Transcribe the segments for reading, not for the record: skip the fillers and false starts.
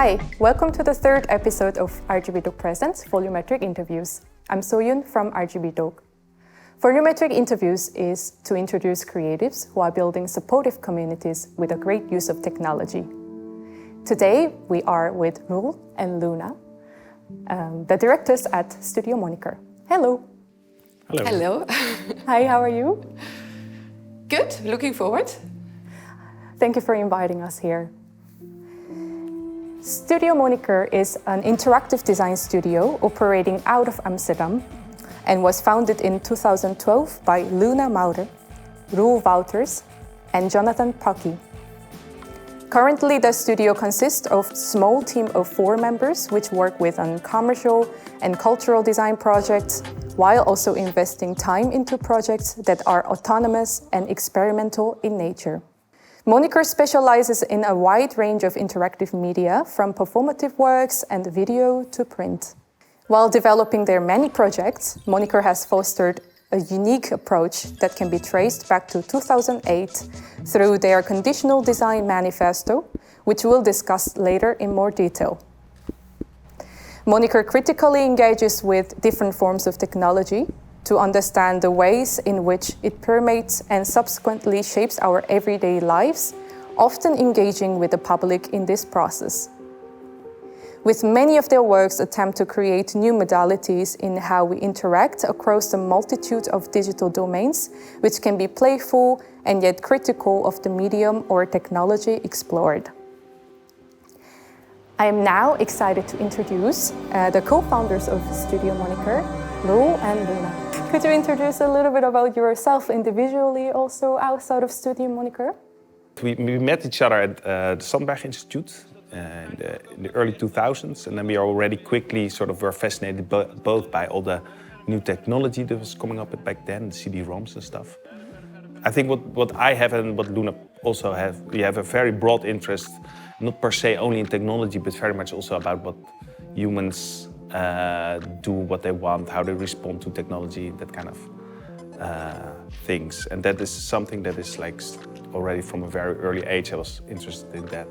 Hi, welcome to the third episode of RGBdog Presents Volumetric Interviews. I'm Soyun from RGBdog. Volumetric Interviews is to introduce creatives who are building supportive communities with a great use of technology. Today we are with Roel and Luna, the directors at Studio Moniker. Hello. Hello. Hello. Hi, how are you? Good, looking forward. Thank you for inviting us here. Studio Moniker is an interactive design studio operating out of Amsterdam and was founded in 2012 by Luna Maurer, Roel Wouters and Jonathan Paki. Currently, the studio consists of a small team of 4 members which work with on commercial and cultural design projects while also investing time into projects that are autonomous and experimental in nature. Moniker specializes in a wide range of interactive media, from performative works and video to print. While developing their many projects, Moniker has fostered a unique approach that can be traced back to 2008 through their Conditional Design Manifesto, which we'll discuss later in more detail. Moniker critically engages with different forms of technology to understand the ways in which it permeates and subsequently shapes our everyday lives, often engaging with the public in this process. With many of their works attempt to create new modalities in how we interact across the multitude of digital domains, which can be playful and yet critical of the medium or technology explored. I am now excited to introduce the co-founders of Studio Moniker, Roel and Luna. Could you introduce a little bit about yourself individually, also outside of Studio Moniker? We met each other at the Sandberg Institute in the early 2000s, and then we already quickly were fascinated both by all the new technology that was coming up back then, the CD-ROMs and stuff. I think what I have and what Luna also have, we have a very broad interest, not per se only in technology, but very much also about what humans do, what they want, how they respond to technology, that kind of things. And that is something that is already from a very early age I was interested in that.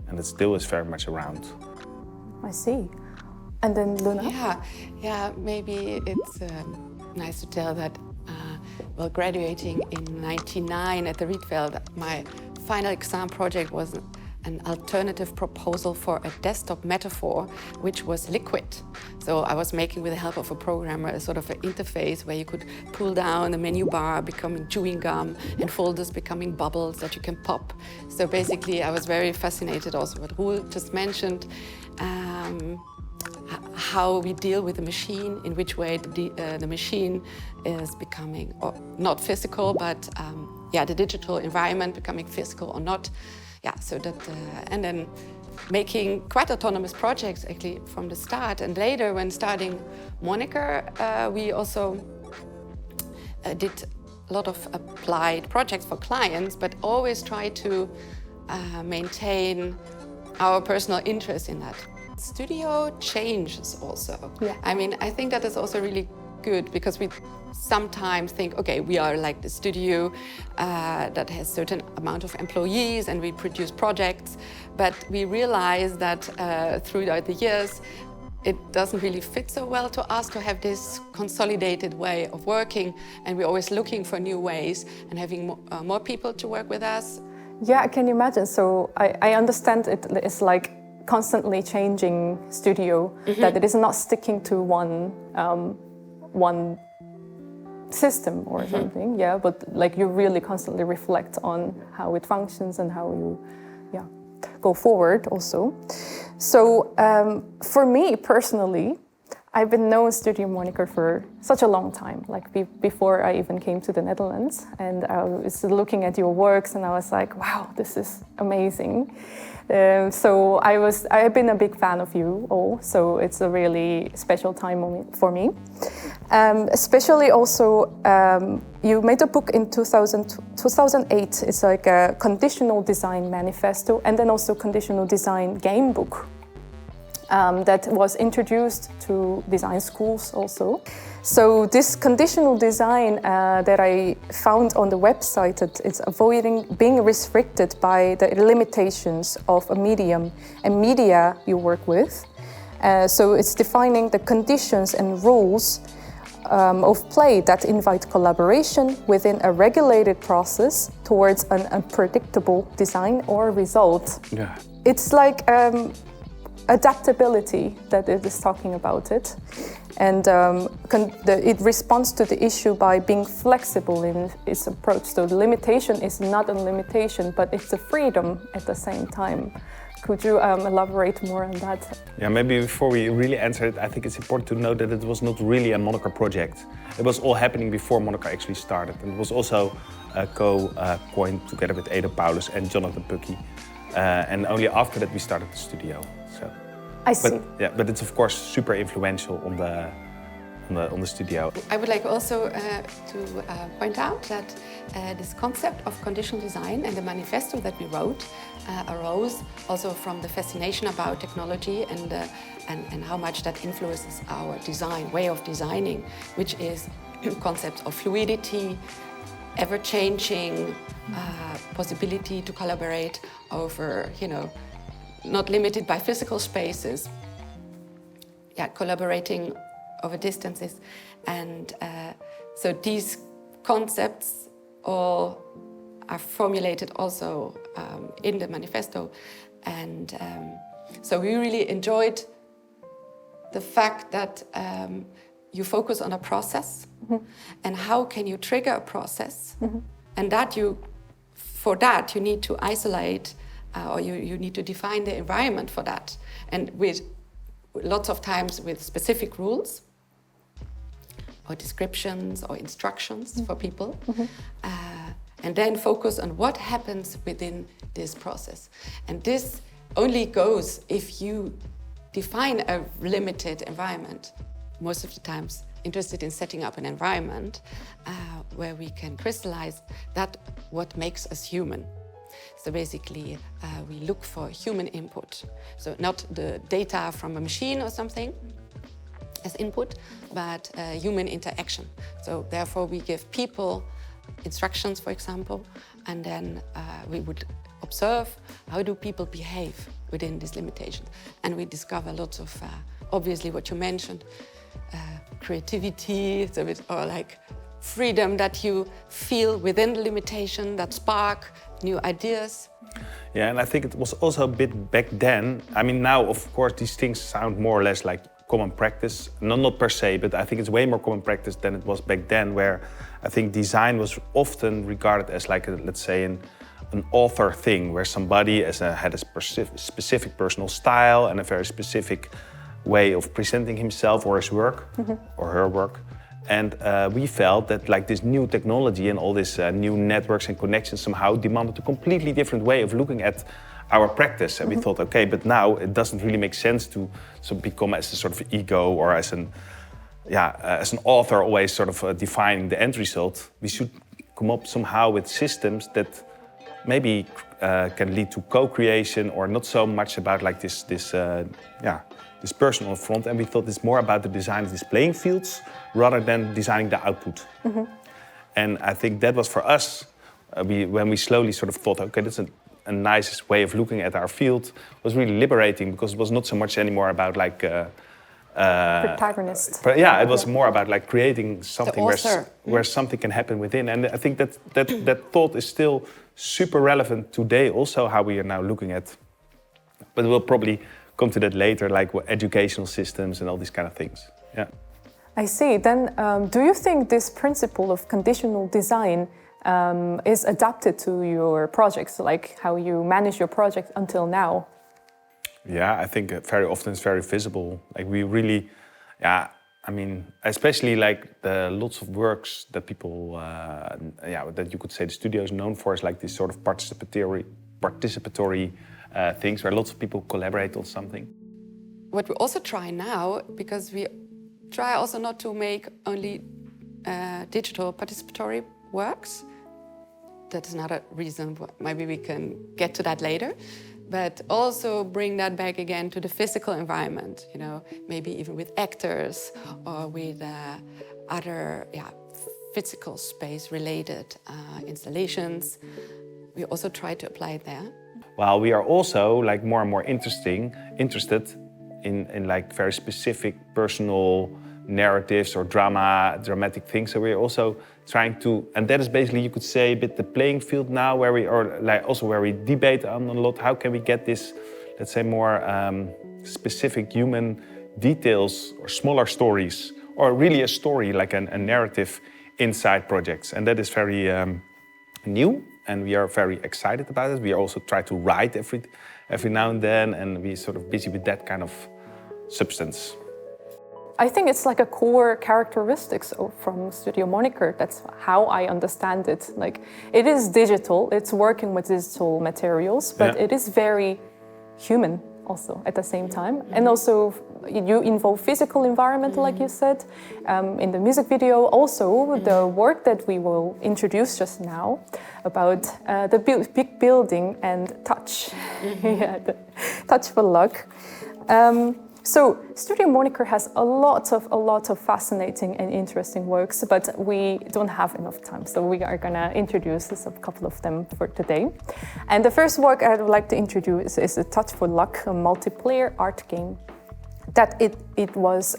And it still is very much around. I see. And then Luna? Yeah, maybe it's nice to tell that while graduating in '99 at the Rietveld, my final exam project was an alternative proposal for a desktop metaphor, which was liquid. So I was making, with the help of a programmer, a sort of an interface where you could pull down the menu bar becoming chewing gum and folders becoming bubbles that you can pop. So basically I was very fascinated also what Roel just mentioned, how we deal with the machine, in which way the machine is becoming, or not physical, but the digital environment becoming physical or not. So that, and then making quite autonomous projects actually from the start. And later, when starting Moniker, we also did a lot of applied projects for clients, but always try to maintain our personal interest in that. Studio changes also. Yeah. I mean, I think that is also really good, because we sometimes think, okay, we are like the studio that has certain amount of employees and we produce projects, but we realize that throughout the years it doesn't really fit so well to us to have this consolidated way of working, and we're always looking for new ways and having more people to work with us. Yeah, I can imagine. So I understand it is like constantly changing studio, that it is not sticking to one system or something, but you really constantly reflect on how it functions and how you go forward also. So for me personally, I've been knowing Studio Moniker for such a long time, before I even came to the Netherlands, and I was looking at your works and I was like, wow, this is amazing. So I've been a big fan of you all, so it's a really special time for me. Especially also, you made a book in 2008, it's like a Conditional Design Manifesto, and then also Conditional Design game book. that was introduced to design schools also. So this conditional design that I found on the website, it's avoiding being restricted by the limitations of a medium and media you work with. So it's defining the conditions and rules of play that invite collaboration within a regulated process towards an unpredictable design or result. Yeah. It's like adaptability that it is talking about it. And it responds to the issue by being flexible in its approach. So the limitation is not a limitation, but it's a freedom at the same time. Could you elaborate more on that? Yeah, maybe before we really answer it, I think it's important to note that it was not really a Moniker project. It was all happening before Moniker actually started. And it was also co-coined together with Ada Paulus and Jonathan Pucky. And only after that we started the studio. So. I see. But it's of course super influential on the studio. I would like also to point out that this concept of conditional design and the manifesto that we wrote arose also from the fascination about technology and how much that influences our design, way of designing, which is concepts of fluidity, ever-changing, possibility to collaborate over, not limited by physical spaces, collaborating over distances. And so these concepts all are formulated also in the manifesto. And so we really enjoyed the fact that you focus on a process and how can you trigger a process, and that for that you need to isolate or you need to define the environment for that, and with lots of times with specific rules or descriptions or instructions for people, and then focus on what happens within this process. And this only goes if you define a limited environment. Most of the times interested in setting up an environment where we can crystallize that what makes us human. So basically, we look for human input. So not the data from a machine or something as input, but human interaction. So therefore, we give people instructions, for example, and then we would observe how do people behave within these limitations. And we discover lots of, obviously what you mentioned, creativity, or like freedom that you feel within the limitation, that spark new ideas. Yeah, and I think it was also a bit back then. I mean, now, of course, these things sound more or less like common practice. Not per se, but I think it's way more common practice than it was back then, where I think design was often regarded as like, let's say, an author thing, where somebody had a specific personal style and a very specific way of presenting himself or his work or her work. And we felt that like this new technology and all these new networks and connections somehow demanded a completely different way of looking at our practice. And we thought, okay, but now it doesn't really make sense to become as a sort of ego or as an author always sort of defining the end result. We should come up somehow with systems that maybe can lead to co-creation, or not so much about like this personal front. And we thought it's more about the design of these playing fields rather than designing the output. And I think that was for us, when we slowly sort of thought, okay, that's a nice way of looking at our field, was really liberating, because it was not so much anymore about like protagonist. It was more about like creating something where something can happen within. And I think that thought is still super relevant today, also how we are now looking at. But we'll probably come to that later, like educational systems and all these kind of things. Yeah. I see. Then, do you think this principle of conditional design is adapted to your projects, like how you manage your project until now? Yeah, I think very often it's very visible. Like we really, I mean, especially like the lots of works that people, that you could say the studio is known for, is like this sort of participatory things where lots of people collaborate on something. What we also try now, because we try also not to make only digital participatory works. That is another reason, maybe we can get to that later. but also bring that back again to the physical environment, you know, maybe even with actors or with other physical space related installations. We also try to apply it there. Well, we are also like more and more interested in like very specific personal narratives or dramatic things. So we're also trying to, and that is basically, you could say, a bit the playing field now, where we debate on a lot. How can we get this, let's say, more specific human details or smaller stories, or really a story, like a narrative inside projects? And that is very new, and we are very excited about it. We also try to write every now and then, and we're sort of busy with that kind of substance. I think it's like a core characteristics from Studio Moniker. That's how I understand it. Like, it is digital, it's working with digital materials, but it is very human also at the same time. And also you involve physical environment, like you said. In the music video, also the work that we will introduce just now about the big building and touch. The touch for luck. So Studio Moniker has a lot of fascinating and interesting works, but we don't have enough time, so we are gonna introduce a couple of them for today. And the first work I would like to introduce is A Touch for Luck, a multiplayer art game. That it was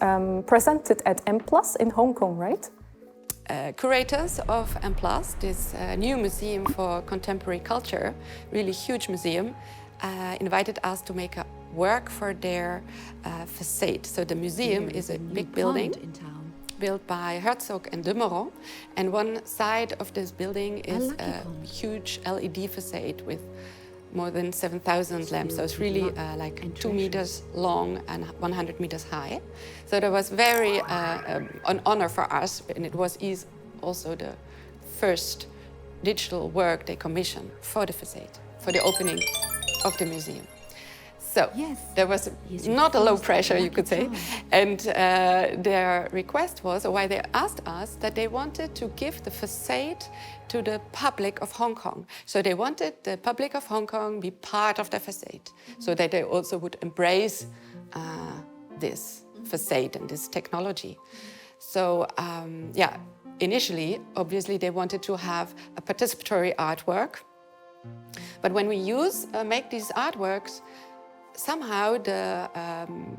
presented at M+ in Hong Kong, right? Curators of M+, this new museum for contemporary culture, really huge museum, invited us to make a work for their facade. So the museum is a big building built by Herzog and de Meuron, and one side of this building is a huge LED facade with more than 7,000 lamps. So it's really like 2 meters long and 100 meters high. So that was very an honor for us, and it was also the first digital work they commissioned for the facade, for the opening of the museum. So there was not a low pressure, you could say, and their request was, or why they asked us, that they wanted to give the facade to the public of Hong Kong. So they wanted the public of Hong Kong be part of the facade, so that they also would embrace this facade and this technology. So initially, obviously, they wanted to have a participatory artwork, but when we make these artworks, somehow the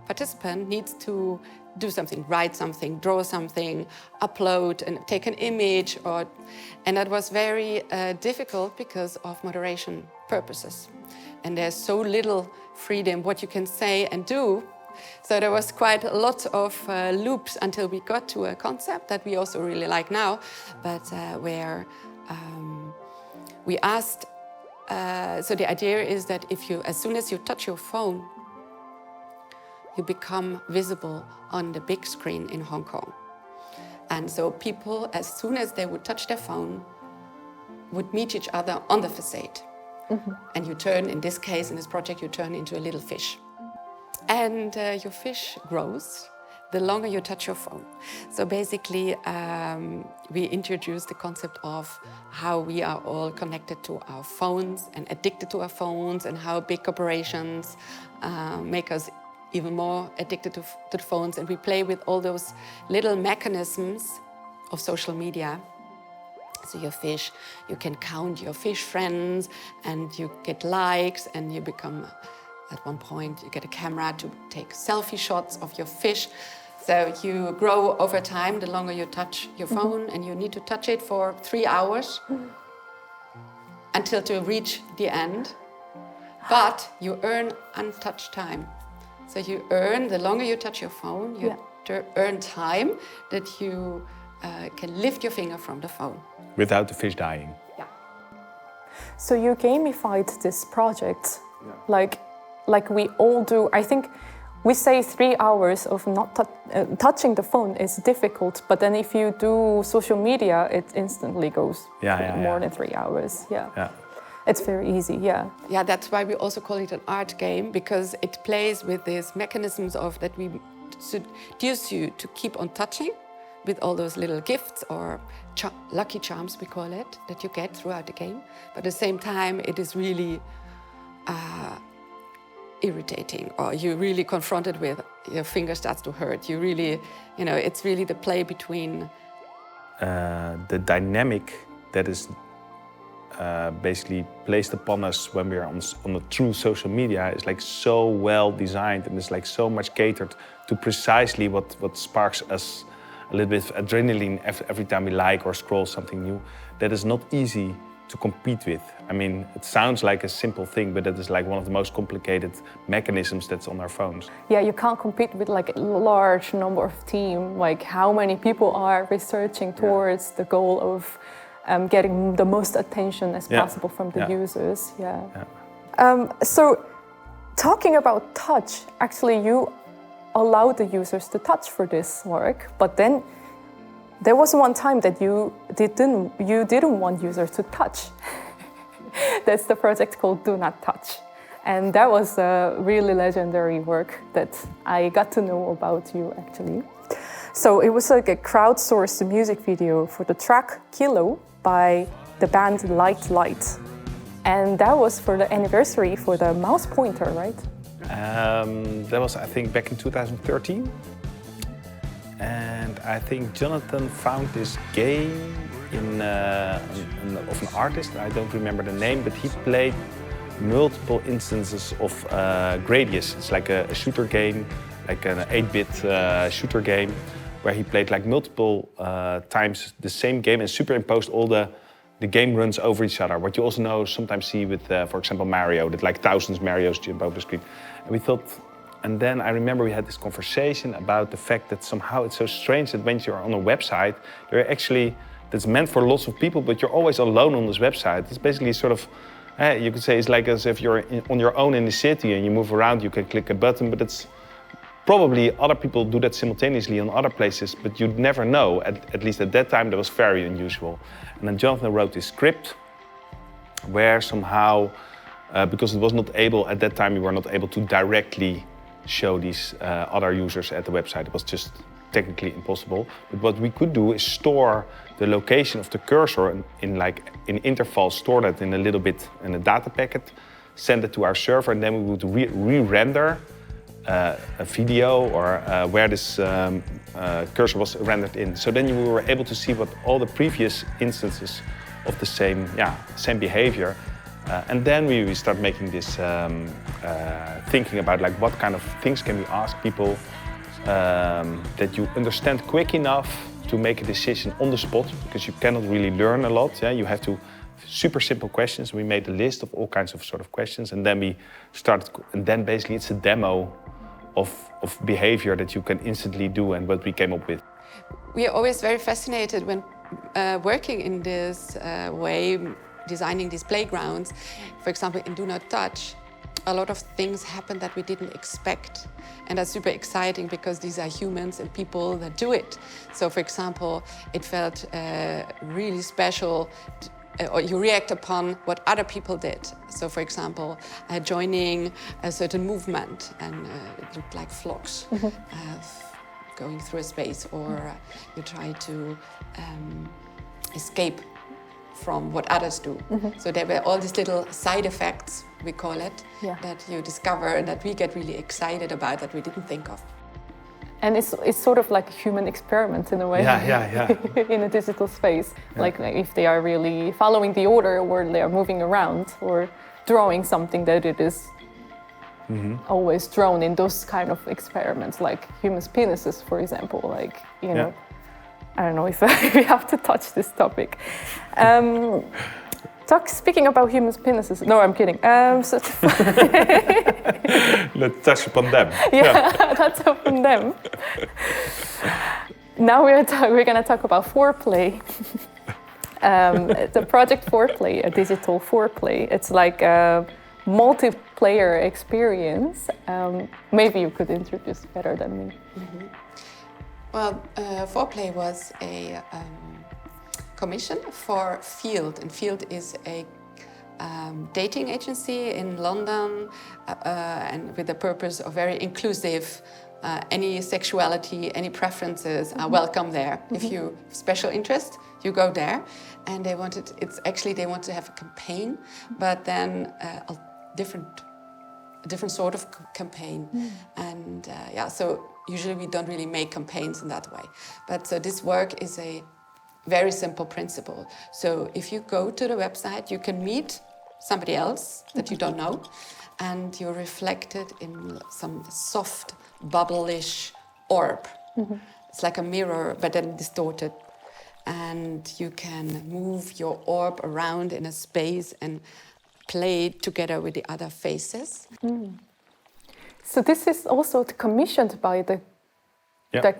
participant needs to do something, write something, draw something, upload and take an image, and that was very difficult because of moderation purposes. And there's so little freedom what you can say and do. So there was quite a lot of loops until we got to a concept that we also really like now, but where we asked. So the idea is that as soon as you touch your phone, you become visible on the big screen in Hong Kong. And so people, as soon as they would touch their phone, would meet each other on the facade. And you turn, in this case, in this project, you turn into a little fish. And your fish grows the longer you touch your phone. So basically, we introduced the concept of how we are all connected to our phones and addicted to our phones, and how big corporations make us even more addicted to the phones. And we play with all those little mechanisms of social media. So your fish, you can count your fish friends, and you get likes, and you become, at one point, you get a camera to take selfie shots of your fish. So you grow over time the longer you touch your phone, and you need to touch it for 3 hours until to reach the end. But you earn untouched time. So you earn, the longer you touch your phone, you earn time that you can lift your finger from the phone. Without the fish dying. Yeah. So you gamified this project, like we all do. I think we say 3 hours of not touching the phone is difficult, but then if you do social media, it instantly goes more than 3 hours. Yeah. It's very easy, Yeah, that's why we also call it an art game, because it plays with these mechanisms of that we seduce you to keep on touching with all those little gifts or lucky charms, we call it, that you get throughout the game. But at the same time, it is really irritating, or you really confronted with your finger starts to hurt. You really, it's really the play between the dynamic that is basically placed upon us when we're on the true social media is like so well designed, and it's like so much catered to precisely what sparks us a little bit of adrenaline every time we like or scroll something new. That is not easy to compete with. I mean, it sounds like a simple thing, but that is like one of the most complicated mechanisms that's on our phones. Yeah, you can't compete with like a large number of team, like how many people are researching towards the goal of getting the most attention as possible from the users. So talking about touch, actually you allowed the users to touch for this work, but then there was one time that you didn't want users to touch. That's the project called Do Not Touch. And that was a really legendary work that I got to know about you actually. So it was like a crowdsourced music video for the track Kilo by the band Light Light. And that was for the anniversary for the mouse pointer, right? That was, I think, back in 2013. And I think Jonathan found this game of an artist, I don't remember the name, but he played multiple instances of Gradius. It's like a shooter game, like an 8-bit shooter game, where he played like multiple times the same game and superimposed all the game runs over each other. What you also sometimes see with, for example, Mario, that like thousands of Marios jump over the screen. And we thought, and then I remember we had this conversation about the fact that somehow it's so strange that when you're on a website, that's meant for lots of people, but you're always alone on this website. It's basically sort of, you could say it's like as if you're on your own in the city and you move around, you can click a button, but it's probably other people do that simultaneously on other places, but you'd never know. At least at that time, that was very unusual. And then Jonathan wrote this script where somehow, because it was not able, at that time we were not able to directly show these other users at the website. It was just technically impossible. But what we could do is store the location of the cursor in intervals, store that in a little bit in a data packet, send it to our server, and then we would re-render a video or where this cursor was rendered in. So then we were able to see what all the previous instances of the same behavior. And then we start making this thinking about like what kind of things can we ask people that you understand quick enough to make a decision on the spot, because you cannot really learn a lot. You have to super simple questions. We made a list of all kinds of sort of questions, and then we started. And then basically it's a demo of behavior that you can instantly do, and what we came up with. We are always very fascinated when working in this way, designing these playgrounds. For example, in Do Not Touch, a lot of things happen that we didn't expect, and that's super exciting because these are humans and people that do it. So, for example, it felt really special, or you react upon what other people did. So, for example, joining a certain movement, and it looked like flocks going through a space, or you try to escape from what others do. So there were all these little side effects, we call it, that you discover and that we get really excited about, that we didn't think of. And it's sort of like a human experiment in a way, in a digital space. Like if they are really following the order, or they are moving around, or drawing something, that it is always drawn in those kind of experiments, like humans' penises, for example. Like, you know, I don't know if we have to touch this topic. Speaking about humans' penises. No, I'm kidding. Let's touch upon them. Touch upon them. Now we're going to talk about Foreplay. The project Foreplay, a digital Foreplay. It's like a multiplayer experience. Maybe you could introduce better than me. Well, Foreplay was a commission for Field, and Field is a dating agency in London, and with the purpose of very inclusive. Any sexuality, any preferences are welcome there. If you have special interest, you go there. And they want to have a campaign, but then a different sort of campaign. And so usually we don't really make campaigns in that way. But so this work is a very simple principle. So if you go to the website, you can meet somebody else that you don't know, and you're reflected in some soft, bubble-ish orb. It's like a mirror, but then distorted. And you can move your orb around in a space and play together with the other faces. So this is also commissioned by the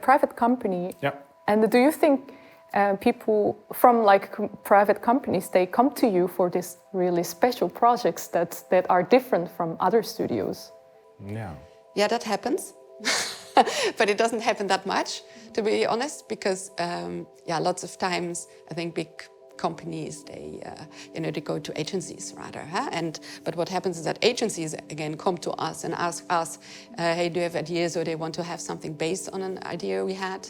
private company. Yeah. And do you think people from private companies, they come to you for these really special projects that are different from other studios? Yeah, that happens. But it doesn't happen that much, to be honest, because lots of times I think big companies they go to agencies rather, but what happens is that agencies again come to us and ask us, hey, do you have ideas, or they want to have something based on an idea we had.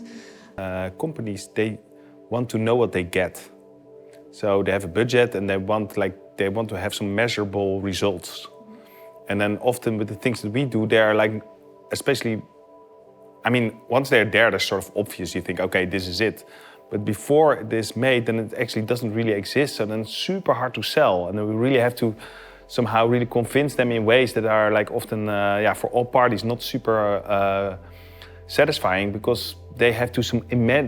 Companies, they want to know what they get, so they have a budget and they want to have some measurable results. And then often with the things that we do, they are especially, once they're there, they're sort of obvious. You think, okay, this is it. But before it is made, then it actually doesn't really exist. So then it's super hard to sell. And then we really have to somehow really convince them in ways that are often, for all parties, not super satisfying, because they have to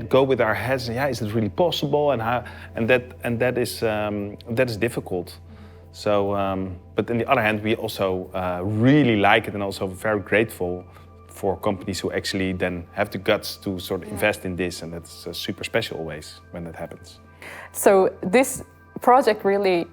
go with our heads. And, is it really possible? And that is difficult. So, but on the other hand, we also really like it, and also very grateful for companies who actually then have the guts to sort of invest in this, and that's super special always when that happens. So this project really,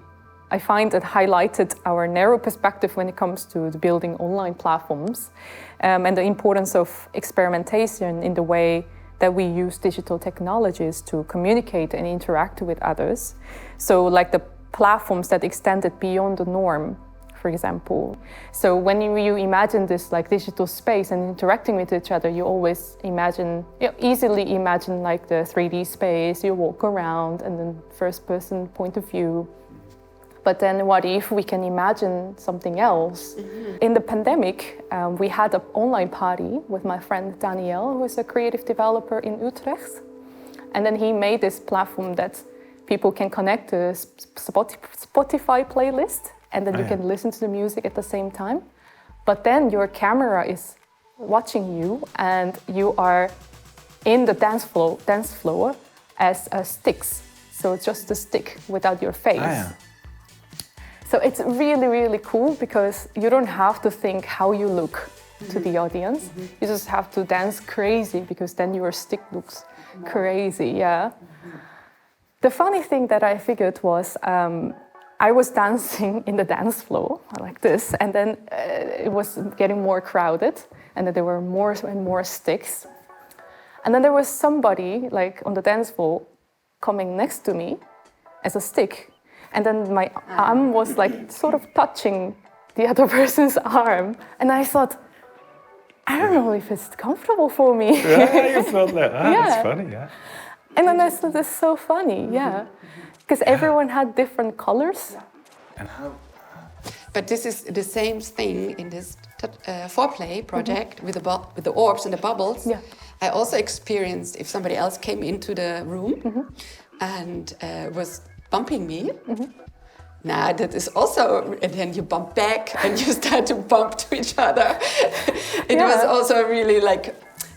I find it highlighted our narrow perspective when it comes to the building online platforms, and the importance of experimentation in the way that we use digital technologies to communicate and interact with others. So the platforms that extended beyond the norm, for example. So when you imagine this digital space and interacting with each other, you always easily imagine the 3D space, you walk around and then first person point of view. But then what if we can imagine something else? In the pandemic, we had an online party with my friend Daniel, who is a creative developer in Utrecht. And then he made this platform that people can connect to a Spotify playlist, and then you can listen to the music at the same time. But then your camera is watching you, and you are in the dance floor as sticks. So it's just a stick without your face. So it's really, really cool, because you don't have to think how you look to the audience. You just have to dance crazy, because then your stick looks crazy, The funny thing that I figured was I was dancing in the dance floor like this, and then it was getting more crowded, and then there were more and more sticks. And then there was somebody on the dance floor coming next to me as a stick, and then my arm was sort of touching the other person's arm, and I thought, I don't know if it's comfortable for me. You felt that. That's funny, And then I thought, this is so funny, because everyone had different colors. And how? But this is the same thing in this Foreplay project with the orbs and the bubbles. Yeah. I also experienced if somebody else came into the room and was bumping me. Now that is also, and then you bump back and you start to bump to each other. It was also really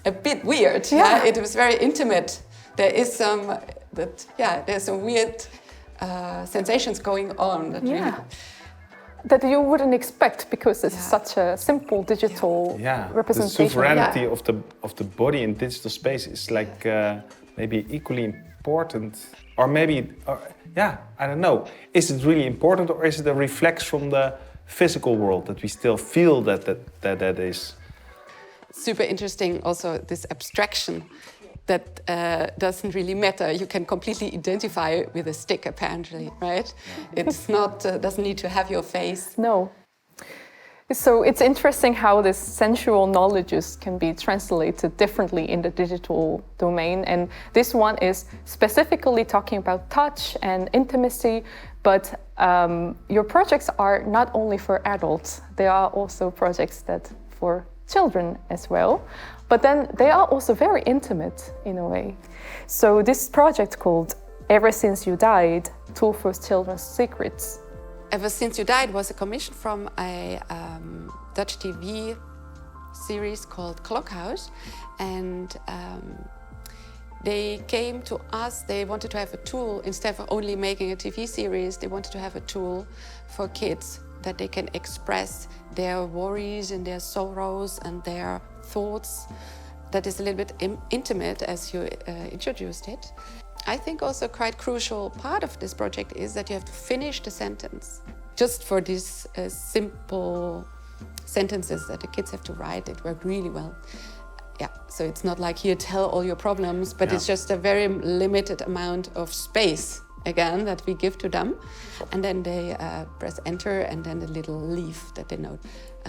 a bit weird. It was very intimate. There is there's some weird sensations going on. That you wouldn't expect, because it's such a simple digital representation. The sovereignty of the body in digital space is maybe equally important, or maybe, I don't know. Is it really important, or is it a reflex from the physical world that we still feel that is? Super interesting. Also, this abstraction. That doesn't really matter. You can completely identify with a stick, apparently, right? It's not doesn't need to have your face. No. So it's interesting how this sensual knowledges can be translated differently in the digital domain. And this one is specifically talking about touch and intimacy, But your projects are not only for adults, they are also projects that for children as well. But then they are also very intimate in a way. So this project called Ever Since You Died, Tool for Children's Secrets. Ever Since You Died was a commission from a Dutch TV series called Clockhouse, and they came to us. They wanted to have a tool. Instead of only making a TV series, they wanted to have a tool for kids that they can express their worries and their sorrows and their thoughts. That is a little bit intimate, as you introduced it. I think also quite crucial part of this project is that you have to finish the sentence. Just for these simple sentences that the kids have to write, it worked really well. Yeah, so it's not like here, tell all your problems, but it's just a very limited amount of space, again, that we give to them. And then they press enter, and then the little leaf that they know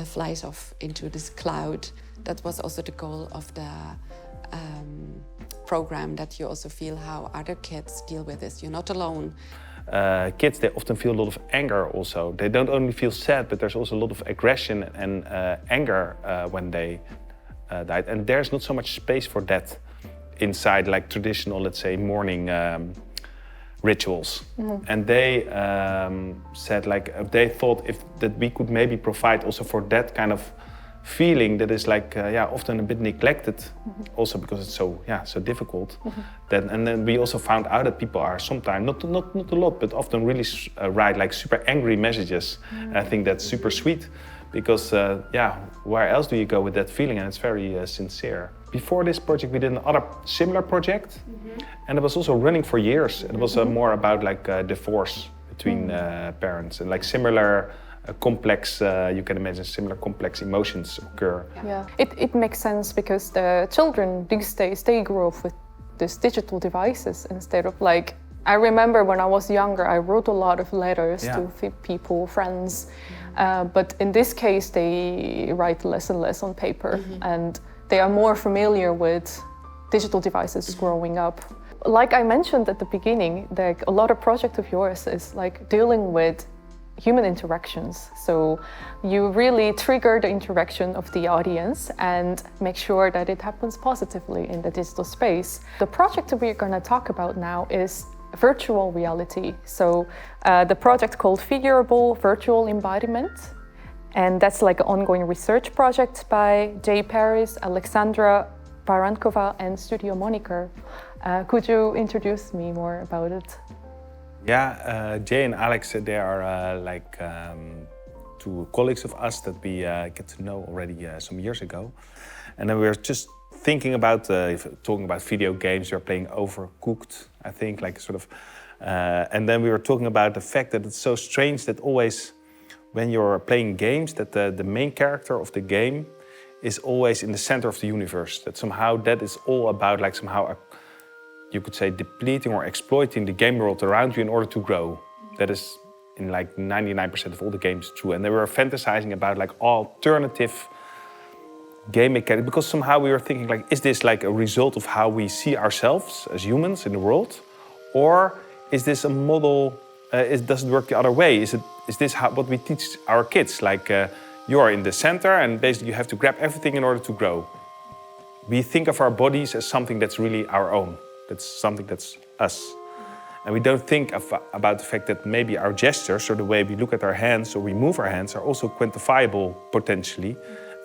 flies off into this cloud. That was also the goal of the program, that you also feel how other kids deal with this. You're not alone. Kids, they often feel a lot of anger also. They don't only feel sad, but there's also a lot of aggression and anger when they died. And there's not so much space for that inside like traditional, let's say, mourning rituals. Mm-hmm. And they said like, they thought that we could maybe provide also for that kind of feeling that is like often a bit neglected, also because it's so difficult. And then we also found out that people are sometimes not a lot, but often really write like super angry messages. And I think that's super sweet, because where else do you go with that feeling? And it's very sincere. Before this project, we did another similar project, and it was also running for years. It was more about like divorce between parents, and like similar. Complex, you can imagine similar complex emotions occur. Yeah, it makes sense because the children these days, they grow up with these digital devices instead of like, I remember when I was younger, I wrote a lot of letters to people, friends, but in this case they write less and less on paper, and they are more familiar with digital devices growing up. Like I mentioned at the beginning, like a lot of project of yours is like dealing with human interactions. So you really trigger the interaction of the audience and make sure that it happens positively in the digital space. The project that we're going to talk about now is virtual reality. So the project called Figurable Virtual Embodiment. And that's like an ongoing research project by Jay Paris, Alexandra Barankova and Studio Moniker. Could you introduce me more about it? Yeah, Jay and Alex, they are two colleagues of us that we get to know already some years ago. And then we were just thinking about, talking about video games. We were playing Overcooked, I think, like sort of. And then we were talking about the fact that it's so strange that always when you're playing games, that the main character of the game is always in the center of the universe. That somehow that is all about like somehow you could say depleting or exploiting the game world around you in order to grow. That is in like 99% of all the games true. And they were fantasizing about like alternative game mechanics, because somehow we were thinking like, is this like a result of how we see ourselves as humans in the world? Or is this a model, does it work the other way? Is this what we teach our kids? Like you are in the center and basically you have to grab everything in order to grow. We think of our bodies as something that's really our own. That's something that's us. And we don't think about the fact that maybe our gestures or the way we look at our hands or we move our hands are also quantifiable potentially.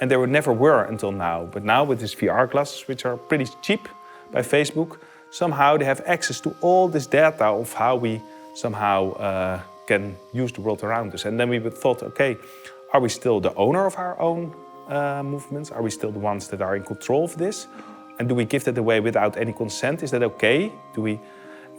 And they never were until now. But now with these VR glasses, which are pretty cheap by Facebook, somehow they have access to all this data of how we somehow can use the world around us. And then we thought, okay, are we still the owner of our own movements? Are we still the ones that are in control of this? And do we give that away without any consent? Is that okay?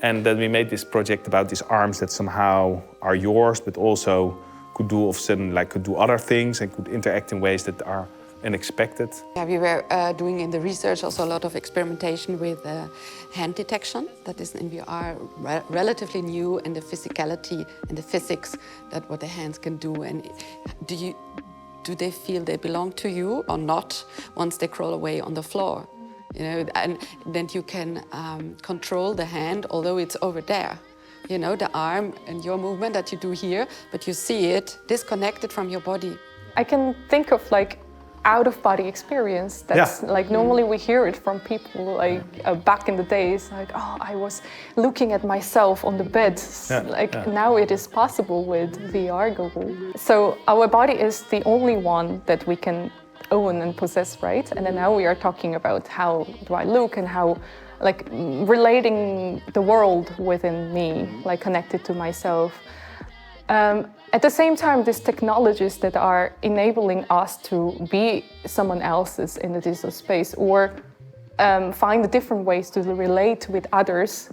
And then we made this project about these arms that somehow are yours, but also could do could do other things and could interact in ways that are unexpected. Yeah, we were doing in the research also a lot of experimentation with hand detection. That is in VR relatively new, and the physicality and the physics that what the hands can do. And do they feel they belong to you or not once they crawl away on the floor? You know, and then you can control the hand, although it's over there. you know, the arm and your movement that you do here, but you see it disconnected from your body. I can think of like out-of-body experience. That's like normally we hear it from people like back in the days, like, oh, I was looking at myself on the bed. Now it is possible with VR Google. So our body is the only one that we can own and possess, right? And then now we are talking about how do I look and how like relating the world within me, like connected to myself. At the same time, these technologies that are enabling us to be someone else's in the digital space or find different ways to relate with others.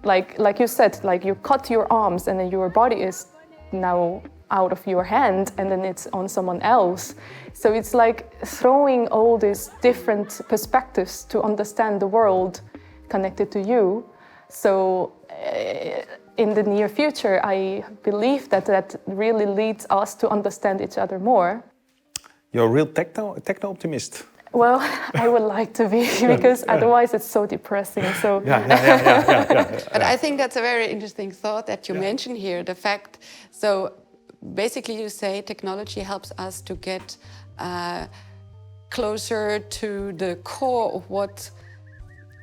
Like you said, like you cut your arms and then your body is now out of your hand and then it's on someone else. So it's like throwing all these different perspectives to understand the world connected to you. So in the near future, I believe that really leads us to understand each other more. You're a real techno-optimist. Well, I would like to be, because otherwise it's so depressing. So But I think that's a very interesting thought that you mentioned here, the fact, so basically you say technology helps us to get closer to the core of what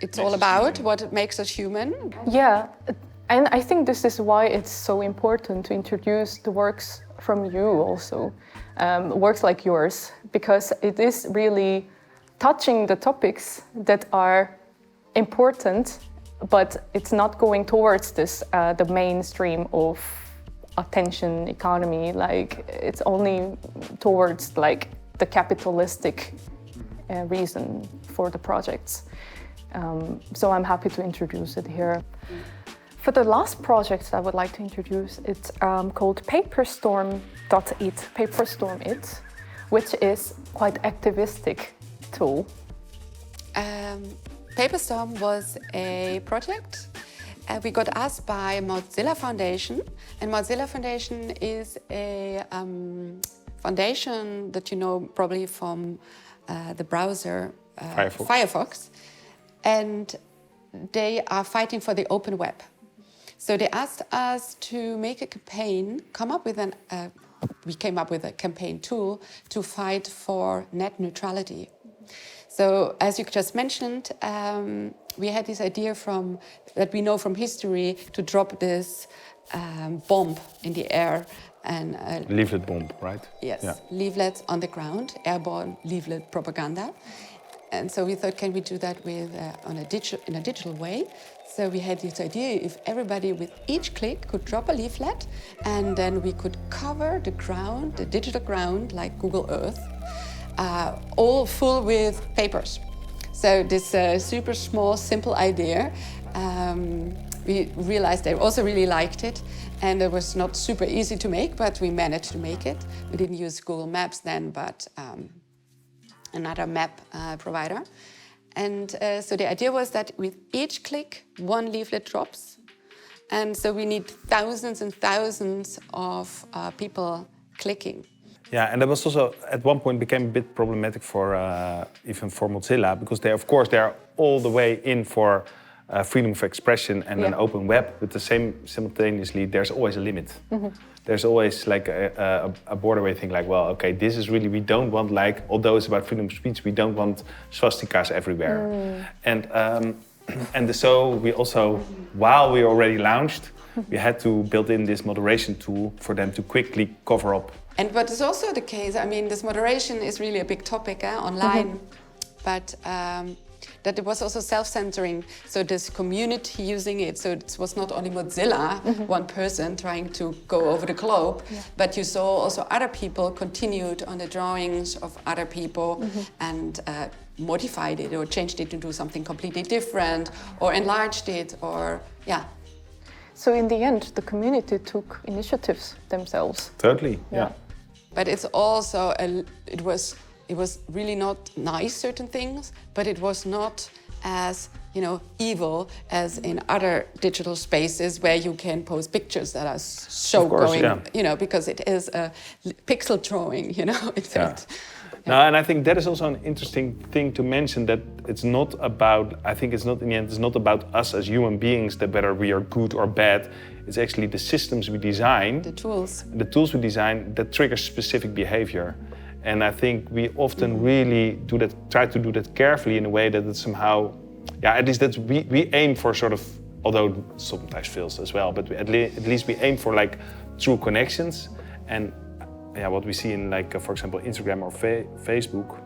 it's all about, what makes us human. Yeah, and I think this is why it's so important to introduce the works from you also, works like yours, because it is really touching the topics that are important, but it's not going towards this, the mainstream of attention economy, like it's only towards like the capitalistic reason for the projects. So I'm happy to introduce it here. For the last project I would like to introduce, it's called paperstorm.it, which is quite activistic tool. Paperstorm was a project we got asked by Mozilla Foundation, and Mozilla Foundation is a foundation that you know probably from the browser Firefox, and they are fighting for the open web. So they asked us to make a campaign, we came up with a campaign tool to fight for net neutrality. So as you just mentioned, we had this idea that we know from history to drop this bomb in the air. And leaflet bomb, right? Yes, leaflets on the ground, airborne leaflet propaganda. And so we thought, can we do that with in a digital way? So we had this idea if everybody with each click could drop a leaflet, and then we could cover the ground, the digital ground, like Google Earth, all full with papers. So this super small, simple idea, we realized they also really liked it, and it was not super easy to make, but we managed to make it. We didn't use Google Maps then, but another map provider. And so the idea was that with each click, one leaflet drops. And so we need thousands and thousands of people clicking. Yeah, and that was also at one point became a bit problematic for even for Mozilla, because they are all the way in for freedom of expression and an open web, but simultaneously there's always a limit. Mm-hmm. There's always like a borderway thing, like, well, okay, this is really, we don't want, like, although it's about freedom of speech, we don't want swastikas everywhere. And so we also, while we already launched, we had to build in this moderation tool for them to quickly cover up. And what is also the case, I mean, this moderation is really a big topic online, but that it was also self-censoring, so this community using it, so it was not only Mozilla, one person trying to go over the globe, but you saw also other people continued on the drawings of other people and modified it or changed it to do something completely different or enlarged it or, So in the end, the community took initiatives themselves. Totally, yeah. But it's also, it was really not nice, certain things, but it was not as, evil as in other digital spaces where you can post pictures that are so going, because it is a pixel drawing, in fact. No, and I think that is also an interesting thing to mention, that it's not about, I think it's not, in the end, it's not about us as human beings, that whether we are good or bad. It's actually the systems we design, the tools we design, that trigger specific behavior. And I think we often really do that, try to do that carefully in a way that it somehow, at least that we aim for sort of, although sometimes fails as well, but at least we aim for like true connections. And what we see in like, for example, Instagram or Facebook,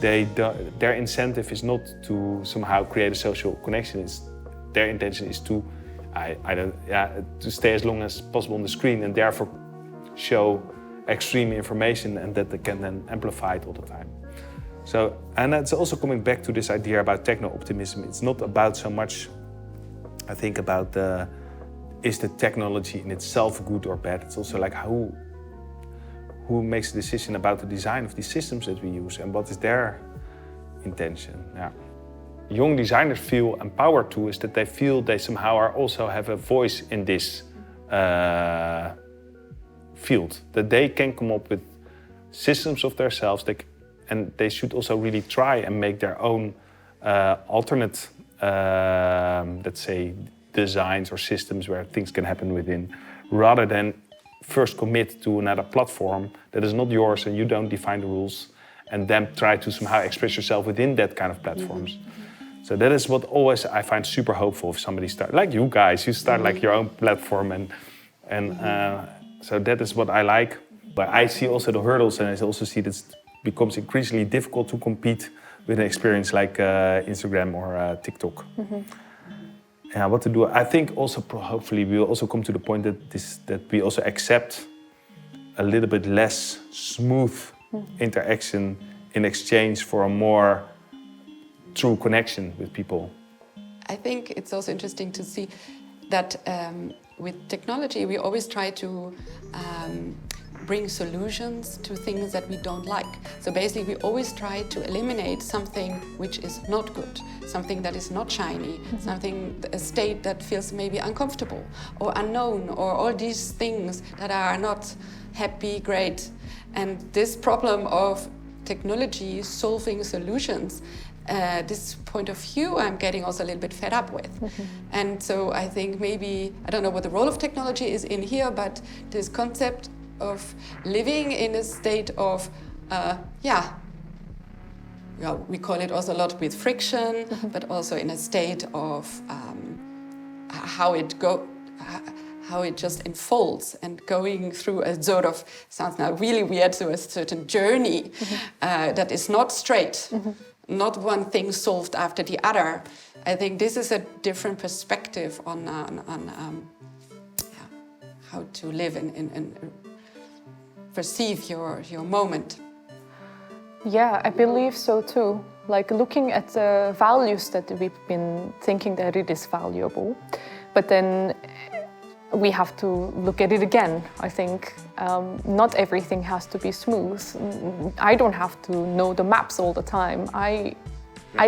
their incentive is not to somehow create a social connection. Their intention is to, to stay as long as possible on the screen and therefore show extreme information, and that they can then amplify it all the time. So, and it's also coming back to this idea about techno-optimism. It's not about so much, I think, about is the technology in itself good or bad. It's also like who makes the decision about the design of these systems that we use and what is their intention. Yeah. Young designers feel empowered too, is that they feel they somehow also have a voice in this field, that they can come up with systems of themselves, and they should also really try and make their own alternate, let's say, designs or systems where things can happen within, rather than first commit to another platform that is not yours and you don't define the rules, and then try to somehow express yourself within that kind of platforms. Mm-hmm. So that is what always I find super hopeful if somebody starts, like you guys, you start like your own platform, and so that is what I like. But I see also the hurdles, and I also see that it becomes increasingly difficult to compete with an experience like Instagram or TikTok. Mm-hmm. Yeah, what to do? I think also hopefully we will also come to the point that we also accept a little bit less smooth interaction in exchange for a more true connection with people. I think it's also interesting to see that with technology we always try to bring solutions to things that we don't like. So basically we always try to eliminate something which is not good, something that is not shiny, a state that feels maybe uncomfortable or unknown, or all these things that are not happy, great. And this problem of technology solving solutions, this point of view I'm getting also a little bit fed up with. And so I think maybe, I don't know what the role of technology is in here, but this concept of living in a state of, we call it also a lot with friction, but also in a state of how it just unfolds, and going through a sort of, sounds now really weird, to a certain journey that is not straight, not one thing solved after the other. I think this is a different perspective on how to live and perceive your moment. Yeah, I believe so too. Like looking at the values that we've been thinking that it is valuable, but then we have to look at it again. I think not everything has to be smooth. I don't have to know the maps all the time. I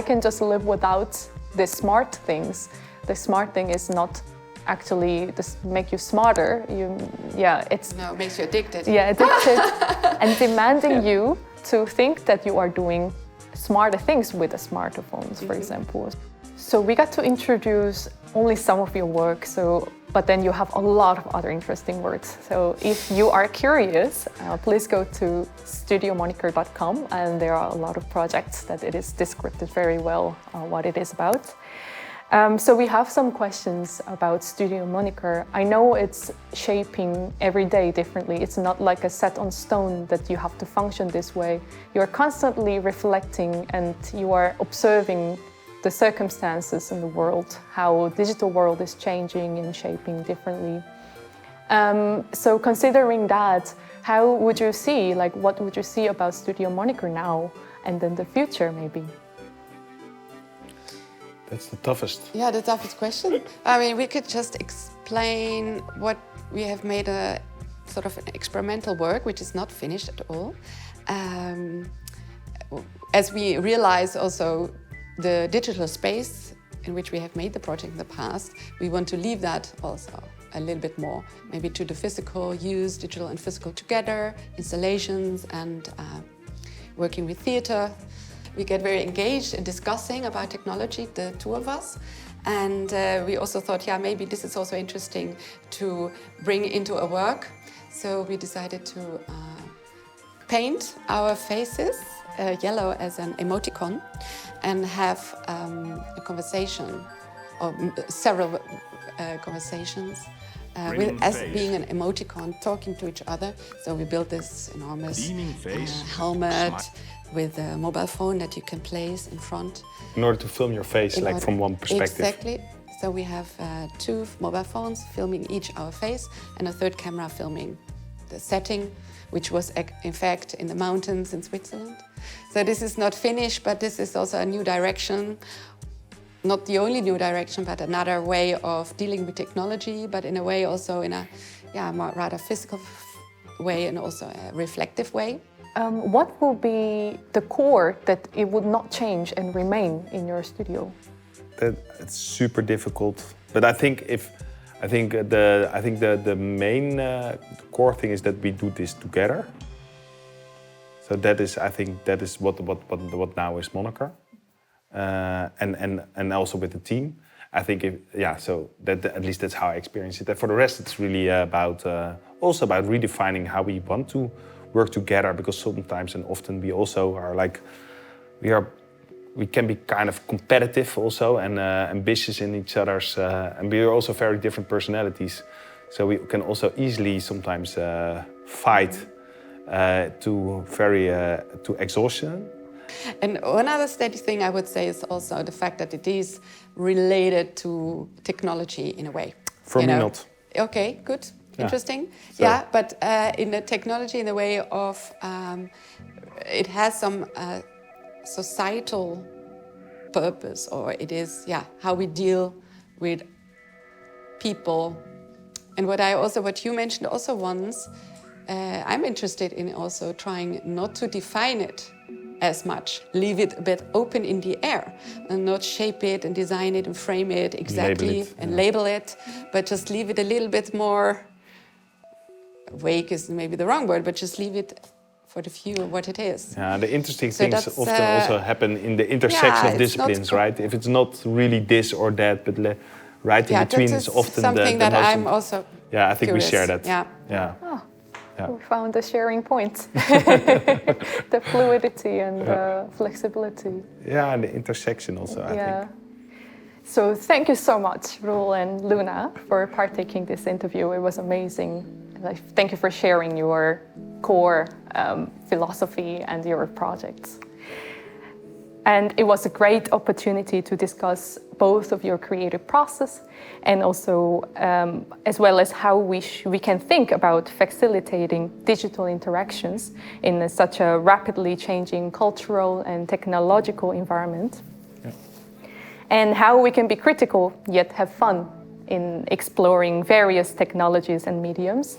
can just live without the smart things. The smart thing is not actually just make you smarter. It makes you addicted. Yeah, addicted, and demanding you to think that you are doing smarter things with the smartphones, for example. So we got to introduce only some of your work, but then you have a lot of other interesting works. So if you are curious, please go to studiomoniker.com, and there are a lot of projects that it is described very well what it is about. So we have some questions about Studio Moniker. I know it's shaping every day differently. It's not like a set on stone that you have to function this way. You're constantly reflecting, and you are observing the circumstances in the world, how digital world is changing and shaping differently. So considering that, how would you see, what would you see about Studio Moniker now and then the future maybe? That's the toughest. Yeah, the toughest question. I mean, we could just explain what we have made a sort of an experimental work, which is not finished at all. As we realize also the digital space in which we have made the project in the past, we want to leave that also a little bit more, maybe to the physical use, digital and physical together, installations, and working with theater. We get very engaged in discussing about technology, the two of us. And we also thought, yeah, maybe this is also interesting to bring into a work. So we decided to paint our faces yellow as an emoticon and have a conversation, or several conversations as being an emoticon, talking to each other. So we built this enormous helmet with a mobile phone that you can place in front. In order to film your face, like from one perspective. Exactly. So we have 2 mobile phones filming each our face and a third camera filming the setting, which was in fact in the mountains in Switzerland. So this is not finished, but this is also a new direction. Not the only new direction, but another way of dealing with technology, but in a way also in a more rather physical way and also a reflective way. What will be the core that it would not change and remain in your studio? It's super difficult, but I think the main core thing is that we do this together. So I think that is what now is Moniker, and also with the team. I think so that at least that's how I experience it. And for the rest, it's really also about redefining how we want to work together, because sometimes and often we also are like we can be kind of competitive also and ambitious in each other's, and we are also very different personalities. So we can also easily sometimes fight to exhaustion. And one other steady thing I would say is also the fact that it is related to technology in a way. For me, not. Okay, good. Interesting. So. Yeah, but in the technology, in the way of it has some societal purpose, or it is how we deal with people. And what you mentioned also once, I'm interested in also trying not to define it as much, leave it a bit open in the air and not shape it and design it and frame it exactly label it, but just leave it a little bit more. Vague is maybe the wrong word, but just leave it for the view of what it is. Yeah, the interesting things often also happen in the intersection of disciplines, right? If it's not really this or that, but right in between is often something that I'm also I think curious. we share that. Yeah. We found a sharing point. The fluidity and the flexibility. Yeah, and the intersection also, I think. So thank you so much, Roel and Luna, for partaking this interview. It was amazing. Thank you for sharing your core philosophy and your projects. And it was a great opportunity to discuss both of your creative process and also as well as how we can think about facilitating digital interactions in such a rapidly changing cultural and technological environment. Yeah. And how we can be critical yet have fun in exploring various technologies and mediums,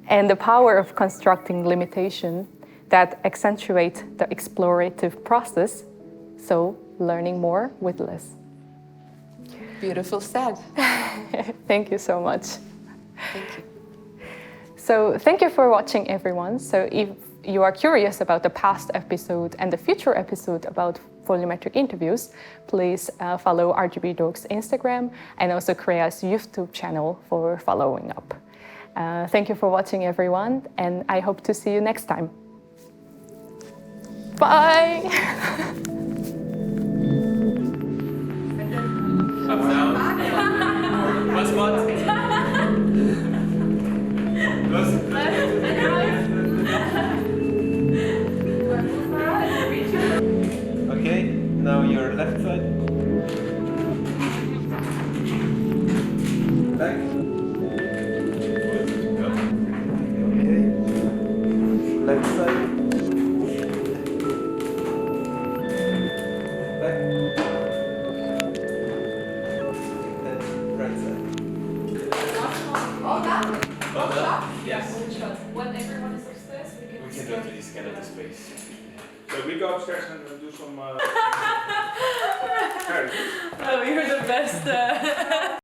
and the power of constructing limitation that accentuate the explorative process, so learning more with less. Beautiful said. Thank you so much. Thank you. So thank you for watching, everyone. So if you are curious about the past episode and the future episode about volumetric interviews, please follow RGBdog's Instagram and also Crea's YouTube channel for following up. Thank you for watching, everyone, and I hope to see you next time. Bye! Up, down. Was what? Okay, now your left side. Back. Okay. Left side. Back. And right side. All done? All done? Yes. When everyone is upstairs, We can definitely scan out the space. So we go upstairs and do some... Oh, you're the best.